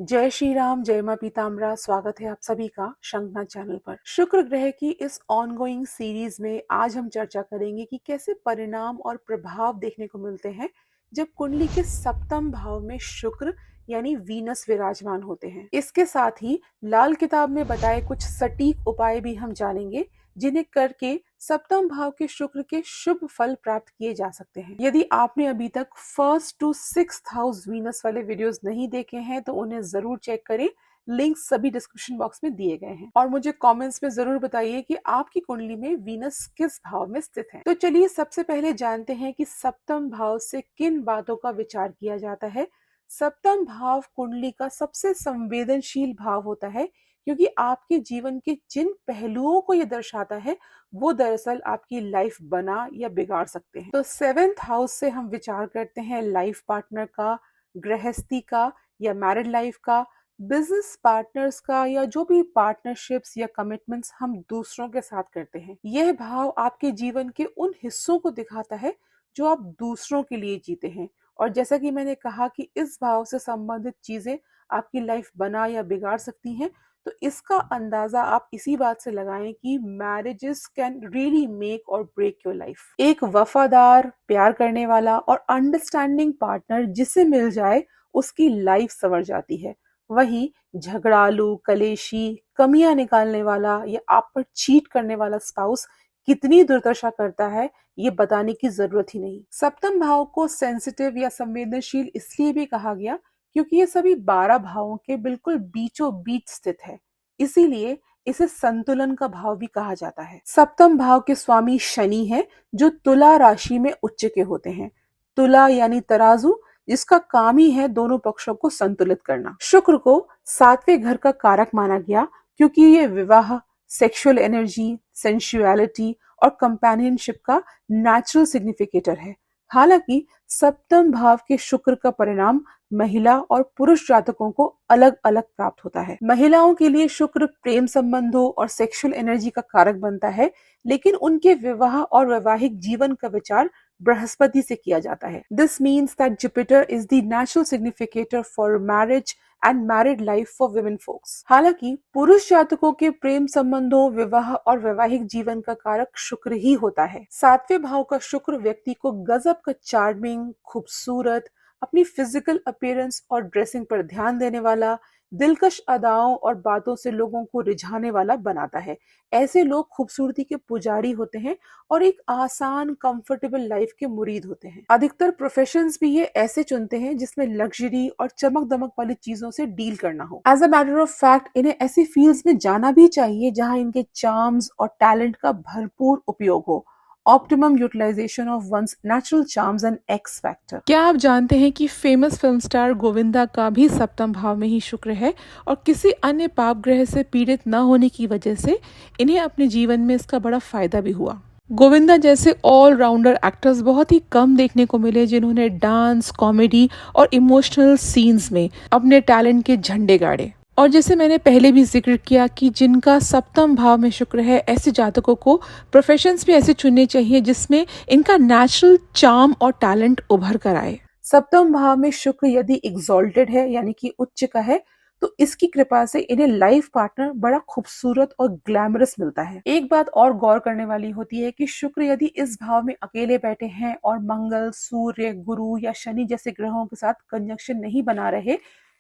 जय श्री राम, जय मां पीताम्बरा। स्वागत है आप सभी का शंखनाद चैनल पर। शुक्र ग्रह की इस ऑनगोइंग सीरीज में आज हम चर्चा करेंगे कि कैसे परिणाम और प्रभाव देखने को मिलते हैं जब कुंडली के सप्तम भाव में शुक्र यानी वीनस विराजमान होते हैं। इसके साथ ही लाल किताब में बताए कुछ सटीक उपाय भी हम जानेंगे जिन्हें करके सप्तम भाव के शुक्र के शुभ फल प्राप्त किए जा सकते हैं। यदि आपने अभी तक first to sixth house Venus वाले वीडियोस नहीं देखे हैं तो उन्हें जरूर चेक करें। लिंक सभी डिस्क्रिप्शन बॉक्स में दिए गए हैं और मुझे कमेंट्स में जरूर बताइए कि आपकी कुंडली में वीनस किस भाव में स्थित है। तो चलिए सबसे पहले जानते हैं कि सप्तम भाव से किन बातों का विचार किया जाता है। सप्तम भाव कुंडली का सबसे संवेदनशील भाव होता है क्योंकि आपके जीवन के जिन पहलुओं को यह दर्शाता है वो दरअसल आपकी लाइफ बना या बिगाड़ सकते हैं। तो सेवेंथ हाउस से हम विचार करते हैं लाइफ पार्टनर का, गृहस्थी का या मैरिड लाइफ का, बिजनेस पार्टनर्स का या जो भी पार्टनरशिप्स या कमिटमेंट्स हम दूसरों के साथ करते हैं। यह भाव आपके जीवन के उन हिस्सों को दिखाता है जो आप दूसरों के लिए जीते हैं। और जैसा कि मैंने कहा कि इस भाव से संबंधित चीजें आपकी लाइफ बना या बिगाड़ सकती हैं, तो इसका अंदाजा आप इसी बात से लगाएं कि मैरिजेस कैन रियली मेक और ब्रेक योर लाइफ। एक वफादार, प्यार करने वाला और अंडरस्टैंडिंग पार्टनर जिसे मिल जाए उसकी लाइफ संवर जाती है। वहीं झगड़ालू, कलेशी, कमियां निकालने वाला या आप पर चीट करने वाला स्पाउस कितनी दुर्दशा करता है ये बताने की जरूरत ही नहीं। सप्तम भाव को सेंसिटिव या संवेदनशील इसलिए भी कहा गया क्योंकि ये सभी 12 भावों के बिल्कुल बीचों बीच स्थित है, इसीलिए इसे संतुलन का भाव भी कहा जाता है। सप्तम भाव के स्वामी शनि है जो तुला राशि में उच्च के होते हैं। तुला यानी तराजू, जिसका काम ही है दोनों पक्षों को संतुलित करना। शुक्र को 7वें घर का कारक माना गया क्योंकि ये विवाह, सेक्सुअल एनर्जी, सेंसुअलिटी और कंपेनियनशिप का नेचुरल सिग्निफिकेटर है। हालांकि सप्तम भाव के शुक्र का परिणाम महिला और पुरुष जातकों को अलग अलग प्राप्त होता है। महिलाओं के लिए शुक्र प्रेम संबंधों और सेक्सुअल एनर्जी का कारक बनता है, लेकिन उनके विवाह और वैवाहिक जीवन का विचार बृहस्पति से किया जाता है। This means that Jupiter is the natural significator for marriage and married life for women folks. हालांकि पुरुष जातकों के प्रेम संबंधों, विवाह और वैवाहिक जीवन का कारक शुक्र ही होता है। 7वें भाव का शुक्र व्यक्ति को गजब का चार्मिंग, खूबसूरत, अपनी फिजिकल अपीयरेंस और ड्रेसिंग पर ध्यान देने वाला, दिलकश अदाओं और बातों से लोगों को रिझाने वाला बनाता है। ऐसे लोग खूबसूरती के पुजारी होते हैं और एक आसान, कंफर्टेबल लाइफ के मुरीद होते हैं। अधिकतर प्रोफेशंस भी ये ऐसे चुनते हैं जिसमें लग्जरी और चमक दमक वाली चीजों से डील करना हो। As a matter of fact इन्हें ऐसी फील्ड्स में जाना भी चाहिए जहां इनके चार्म्स और टैलेंट का भरपूर उपयोग हो। Optimum utilization of one's natural charms and X factor. क्या आप जानते हैं कि फेमस फिल्म स्टार गोविंदा का भी सप्तम भाव में ही शुक्र है और किसी अन्य पाप ग्रह से पीड़ित न होने की वजह से इन्हें अपने जीवन में इसका बड़ा फायदा भी हुआ। गोविंदा जैसे ऑलराउंडर एक्टर्स बहुत ही कम देखने को मिले जिन्होंने डांस, कॉमेडी और इमोशनल सीन्स में अपने टैलेंट के झंडे गाड़े। और जैसे मैंने पहले भी जिक्र किया कि जिनका सप्तम भाव में शुक्र है, ऐसे जातकों को प्रोफेशंस भी ऐसे चुनने चाहिए जिसमें इनका नेचुरल चार्म और टैलेंट उभर कर आए। सप्तम भाव में शुक्र यदि एग्जॉल्टेड है यानी कि उच्च का है तो इसकी कृपा से इन्हें लाइफ पार्टनर बड़ा खूबसूरत और ग्लैमरस मिलता है। एक बात और गौर करने वाली होती है कि शुक्र यदि इस भाव में अकेले बैठे हैं और मंगल, सूर्य, गुरु या शनि जैसे ग्रहों के साथ कंजंक्शन नहीं बना रहे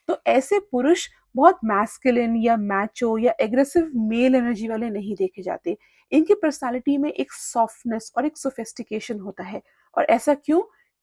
तो ऐसे पुरुष बहुत मैस्कुलिन या मैचो या एग्रेसिव मेल एनर्जी वाले नहीं देखे जाते। इनकी पर्सनालिटी में एक सॉफ्टनेस और एक सोफिस्टिकेशन होता है। और ऐसा क्यों?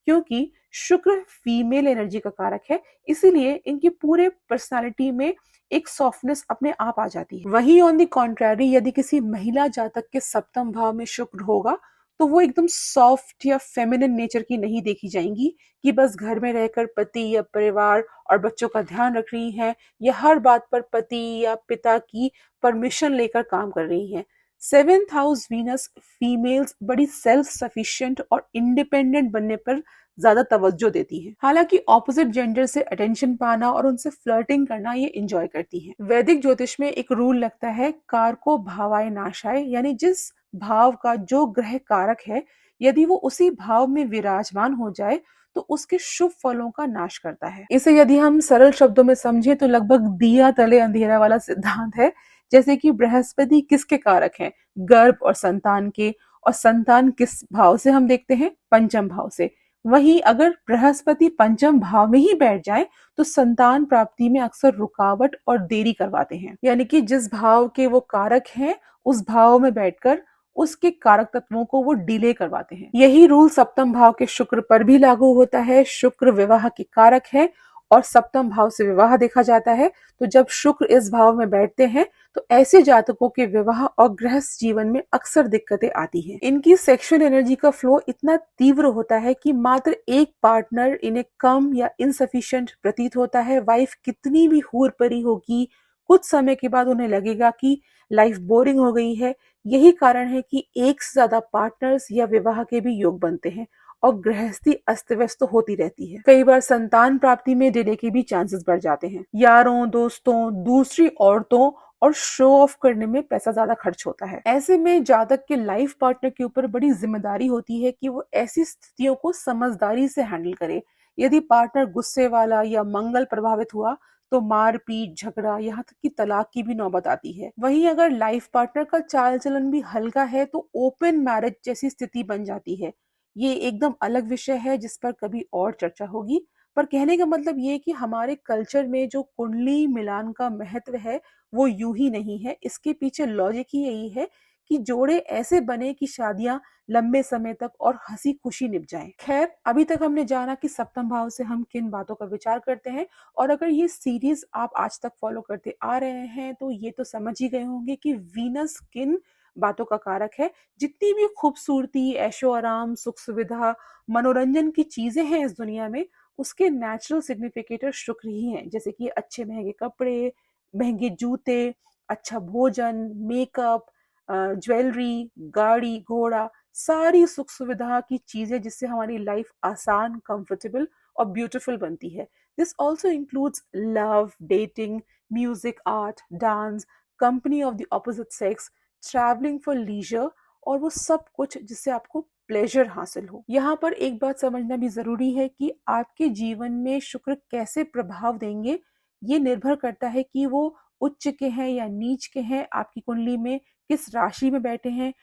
क्योंकि शुक्र फीमेल एनर्जी का कारक है, इसीलिए इनकी पूरे पर्सनालिटी में एक सॉफ्टनेस अपने आप आ जाती है। वहीं ऑन द कॉन्ट्ररी यदि किसी महिला जातक के सप्तम भाव में शुक्र होगा तो वो एकदम सॉफ्ट या फेमिनिन नेचर की नहीं देखी जाएंगी कि बस घर में रहकर पति या परिवार और बच्चों का ध्यान रख रही हैं या हर बात पर पति या पिता की परमिशन लेकर काम कर रही हैं। 7th हाउस वीनस फीमेल्स बड़ी सेल्फ सफिशिएंट और इंडिपेंडेंट बनने पर ज्यादा तवज्जो देती हैं। हालांकि ऑपोजिट जेंडर से अटेंशन पाना और उनसे फ्लर्टिंग करना ये एंजॉय करती हैं। वैदिक ज्योतिष में एक रूल लगता है कारको भावाय नाशाय, यानी जिस भाव का जो ग्रह कारक है यदि वो उसी भाव में विराजमान हो जाए तो उसके शुभ फलों का नाश करता है। इसे यदि हम सरल शब्दों में समझे तो लगभग दिया तले अंधेरा वाला सिद्धांत है। जैसे कि बृहस्पति किसके कारक हैं? गर्भ और संतान के। और संतान किस भाव से हम देखते हैं? पंचम भाव से। वहीं अगर बृहस्पति पंचम भाव में ही बैठ जाए तो संतान प्राप्ति में अक्सर रुकावट और देरी करवाते हैं। यानी कि जिस भाव के वो कारक हैं उस भाव में बैठकर उसके कारक तत्वों को वो डिले करवाते हैं। यही रूल सप्तम भाव के शुक्र पर भी लागू होता है। शुक्र विवाह के कारक है और सप्तम भाव से विवाह देखा जाता है। तो जब शुक्र इस भाव में बैठते हैं तो ऐसे जातकों के विवाह और गृहस्थ जीवन में अक्सर दिक्कतें आती हैं। इनकी सेक्सुअल एनर्जी का फ्लो इतना तीव्र होता है कि मात्र एक पार्टनर इन्हें कम या इनसफिशिएंट प्रतीत होता है। वाइफ कितनी भी हूर परी होगी, कुछ समय के बाद उन्हें लगेगा कि लाइफ बोरिंग हो गई है। यही कारण है कि एक से ज्यादा पार्टनर्स या विवाह के भी योग बनते हैं और गृहस्थी अस्त व्यस्त तो होती रहती है। कई बार संतान प्राप्ति में डिले के भी चांसेस बढ़ जाते हैं। यारों, दोस्तों, दूसरी औरतों और शो ऑफ करने में पैसा ज्यादा खर्च होता है। ऐसे में जातक के लाइफ पार्टनर के ऊपर बड़ी जिम्मेदारी होती है कि वो ऐसी स्थितियों को समझदारी से हैंडल करे। यदि पार्टनर गुस्से वाला या मंगल प्रभावित हुआ तो मारपीट, झगड़ा, यहाँ तक कि तलाक की भी नौबत आती है। वहीं अगर लाइफ पार्टनर का चाल चलन भी हल्का है तो ओपन मैरिज जैसी स्थिति बन जाती है। ये एकदम अलग विषय है जिस पर कभी और चर्चा होगी। पर कहने का मतलब ये कि हमारे कल्चर में जो कुंडली मिलान का महत्व है वो यूं ही नहीं है। इसके पीछे लॉजिक ही यही है कि जोड़े ऐसे बने कि शादियां लंबे समय तक और हंसी खुशी निभ जाएं। खैर, अभी तक हमने जाना कि सप्तम भाव से हम किन बातों का विचार करते हैं। और अगर ये सीरीज आप आज तक फॉलो करते आ रहे हैं तो ये तो समझ ही गए होंगे कि वीनस किन बातों का कारक है। जितनी भी खूबसूरती, ऐशो आराम, सुख सुविधा, मनोरंजन की चीजें हैं इस दुनिया में, उसके नेचुरल सिग्निफिकेटर शुक्र ही हैं। जैसे कि अच्छे महंगे कपड़े, महंगे जूते, अच्छा भोजन, मेकअप, ज्वेलरी, गाड़ी घोड़ा, सारी सुख सुविधा की चीजें जिससे हमारी लाइफ आसान, कंफर्टेबल और ब्यूटीफुल बनती है। This also includes love, dating, music, art, dance, company of the opposite sex, travelling for leisure और वो सब कुछ जिससे आपको प्लेजर हासिल हो। यहाँ पर एक बात समझना भी जरूरी है कि आपके जीवन में शुक्र कैसे प्रभाव देंगे ये निर्भर करता है कि वो उच्च के हैं या नीच के हैं, आपकी कुंडली में किस राशि में बैठे हैं,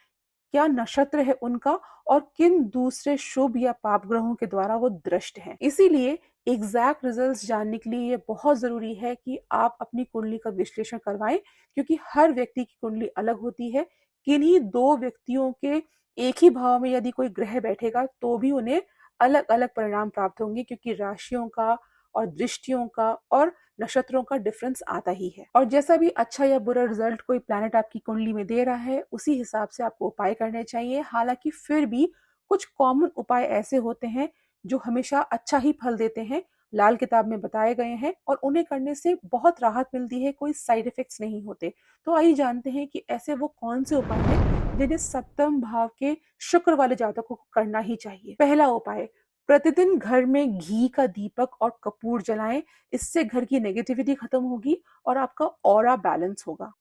क्या नक्षत्र है उनका और किन दूसरे शुभ या पाप ग्रहों के द्वारा वो दृष्ट हैं। इसीलिए एग्जैक्ट रिजल्ट्स जानने के लिए ये बहुत जरूरी है कि आप अपनी कुंडली का विश्लेषण करवाएं, क्योंकि हर व्यक्ति की कुंडली अलग होती है। किन्हीं दो व्यक्तियों के एक ही भाव में यदि कोई ग्रह बैठेगा तो भी उन्हें अलग अलग परिणाम प्राप्त होंगे, क्योंकि राशियों का और दृष्टियों का और नक्षत्रों का डिफरेंस आता ही है। और जैसा भी अच्छा या बुरा रिजल्ट कोई प्लैनेट आपकी कुंडली में दे रहा है उसी हिसाब से आपको उपाय करने चाहिए। हालांकि फिर भी कुछ कॉमन उपाय ऐसे होते हैं जो हमेशा अच्छा ही फल देते हैं, लाल किताब में बताए गए हैं और उन्हें करने से बहुत राहत मिलती है, कोई साइड इफेक्ट्स नहीं होते। तो आइए जानते हैं कि ऐसे वो कौन से उपाय हैं जिन्हें सप्तम भाव के शुक्र वाले जातकों को करना ही चाहिए। पहला उपाय, प्रतिदिन घर में घी का दीपक और कपूर जलाएं। इससे घर की नेगेटिविटी खत्म होगी और आपका ऑरा बैलेंस होगा।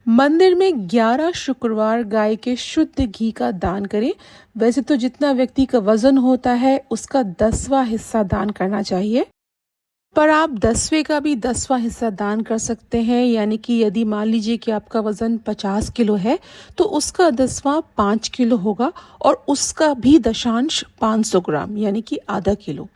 मंदिर में 11 शुक्रवार गाय के शुद्ध घी का दान करें। वैसे तो जितना व्यक्ति का वजन होता है उसका 10वां हिस्सा दान करना चाहिए, पर आप 10वें का भी 10वां हिस्सा दान कर सकते हैं। यानी कि यदि मान लीजिए कि आपका वजन 50 किलो है तो उसका 10वां 5 किलो होगा और उसका भी दशांश 500 ग्राम यानी कि आधा किलो।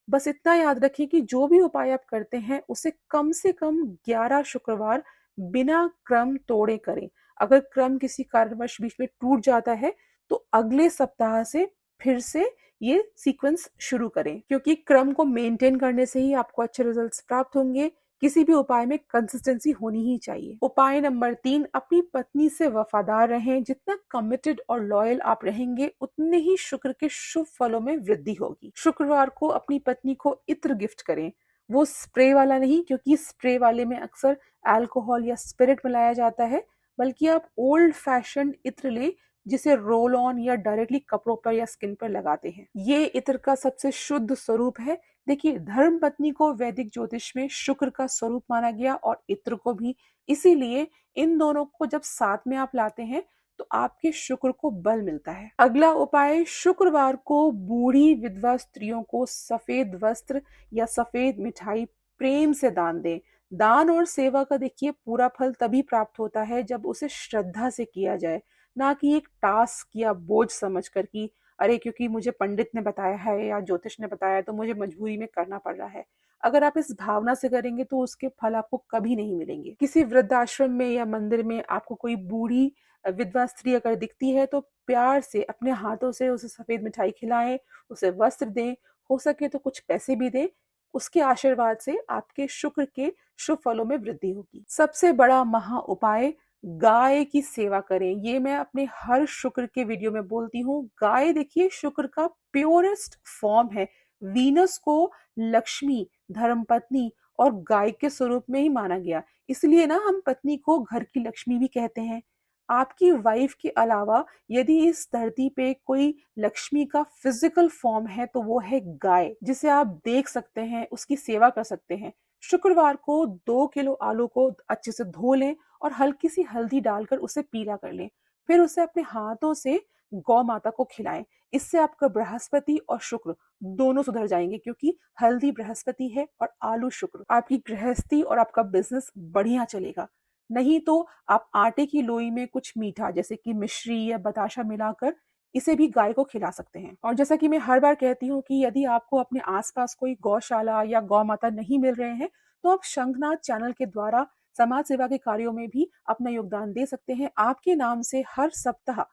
बस इतना याद रखिए कि जो भी उपाय आप करते हैं उसे कम से कम 11 शुक्रवार बिना क्रम तोड़े करें। अगर क्रम किसी कारणवश बीच में टूट जाता है तो अगले सप्ताह से फिर से ये सीक्वेंस शुरू करें, क्योंकि क्रम को मेंटेन करने से ही आपको अच्छे रिजल्ट्स प्राप्त होंगे। किसी भी उपाय में कंसिस्टेंसी होनी ही चाहिए। उपाय नंबर 3, अपनी पत्नी से वफादार रहें। जितना कमिटेड और लॉयल आप रहेंगे उतने ही शुक्र के शुभ फलों में वृद्धि होगी। शुक्रवार को अपनी पत्नी को इत्र गिफ्ट करें। वो स्प्रे वाला नहीं, क्योंकि स्प्रे वाले में अक्सर अल्कोहल या स्पिरिट मिलाया जाता है, बल्कि आप ओल्ड फैशन इत्र लें जिसे रोल ऑन या डायरेक्टली कपड़ों पर या स्किन पर लगाते हैं। ये इत्र का सबसे शुद्ध स्वरूप है। देखिए, धर्म पत्नी को वैदिक ज्योतिष में शुक्र का स्वरूप माना गया और इत्र को भी। इसीलिए इन दोनों को जब साथ में आप लाते हैं तो आपके शुक्र को बल मिलता है। अगला उपाय, शुक्रवार को बूढ़ी विधवा स्त्रियों को सफेद वस्त्र या सफेद मिठाई प्रेम से दान दें। दान और सेवा का देखिए पूरा फल तभी प्राप्त होता है जब उसे श्रद्धा से किया जाए, ना कि एक टास्क या बोझ समझकर कि अरे क्योंकि मुझे पंडित ने बताया है या ज्योतिष ने बताया है तो मुझे मजबूरी में करना पड़ रहा है। अगर आप इस भावना से करेंगे तो उसके फल आपको कभी नहीं मिलेंगे। किसी वृद्धाश्रम में या मंदिर में आपको कोई बूढ़ी विधवा स्त्री अगर दिखती है तो प्यार से अपने हाथों से उसे सफेद मिठाई खिलाएं, उसे वस्त्र दें, हो सके तो कुछ पैसे भी दें। उसके आशीर्वाद से आपके शुक्र के शुभ फलों में वृद्धि होगी। सबसे बड़ा महा उपाय, गाय की सेवा करें। ये मैं अपने हर शुक्र के वीडियो में बोलती हूँ। गाय देखिए शुक्र का प्योरेस्ट फॉर्म है। वीनस को लक्ष्मी, धर्मपत्नी और गाय के स्वरूप में ही माना गया, इसलिए ना हम पत्नी को घर की लक्ष्मी भी कहते हैं। आपकी वाइफ के अलावा यदि इस धरती पे कोई लक्ष्मी का फिजिकल फॉर्म है तो वो है गाय, जिसे आप देख सकते हैं, उसकी सेवा कर सकते हैं। शुक्रवार को 2 किलो आलू को अच्छे से धो लें और हल्की सी हल्दी डालकर उसे पीला कर लें। फिर उसे अपने हाथों से गौ माता को खिलाएं। इससे आपका बृहस्पति और शुक्र दोनों सुधर जाएंगे, क्योंकि हल्दी बृहस्पति है और आलू शुक्र। आपकी गृहस्थी और आपका बिजनेस बढ़िया चलेगा। नहीं तो आप आटे की लोई में कुछ मीठा जैसे कि मिश्री या बताशा मिलाकर इसे भी गाय को खिला सकते हैं। और जैसा कि मैं हर बार कहती हूँ कि यदि आपको अपने आसपास कोई गौशाला या गौ माता नहीं मिल रहे हैं तो आप शंखनाद चैनल के द्वारा समाज सेवा के कार्यों में भी अपना योगदान दे सकते हैं। आपके नाम से हर सप्ताह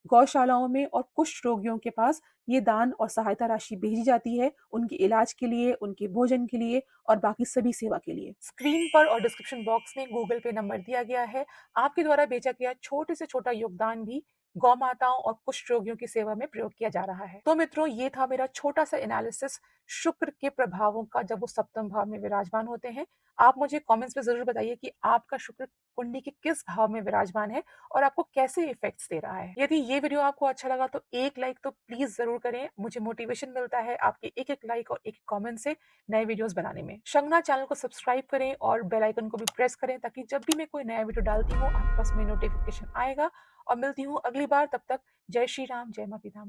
गौशालाओं में और कुष्ठ रोगियों के पास ये दान और सहायता राशि भेजी जाती है, उनके इलाज के लिए, उनके भोजन के लिए और बाकी सभी सेवा के लिए। स्क्रीन पर और डिस्क्रिप्शन बॉक्स में गूगल पे नंबर दिया गया है। आपके द्वारा भेजा गया छोटे से छोटा योगदान भी गौ माताओं और कुष्ठ रोगियों की सेवा में प्रयोग किया जा रहा है। तो मित्रों, ये था मेरा छोटा सा एनालिसिस शुक्र के प्रभावों का जब वो सप्तम भाव में विराजमान होते हैं। आप मुझे कमेंट्स में जरूर बताइए कि आपका शुक्र कुंडली के किस भाव में विराजमान है और आपको कैसे इफेक्ट्स दे रहा है। यदि ये वीडियो आपको अच्छा लगा तो एक लाइक तो प्लीज जरूर करें। मुझे मोटिवेशन मिलता है आपके एक एक लाइक और एक कमेंट से नए वीडियोस बनाने में। शंखनाद चैनल को सब्सक्राइब करें और बेल आइकन को भी प्रेस करें ताकि जब भी मैं कोई नया वीडियो डालती हूँ आपके पास में नोटिफिकेशन आएगा। और मिलती हूँ अगली बार, तब तक जय श्री राम, जय मां पीताम्बरा।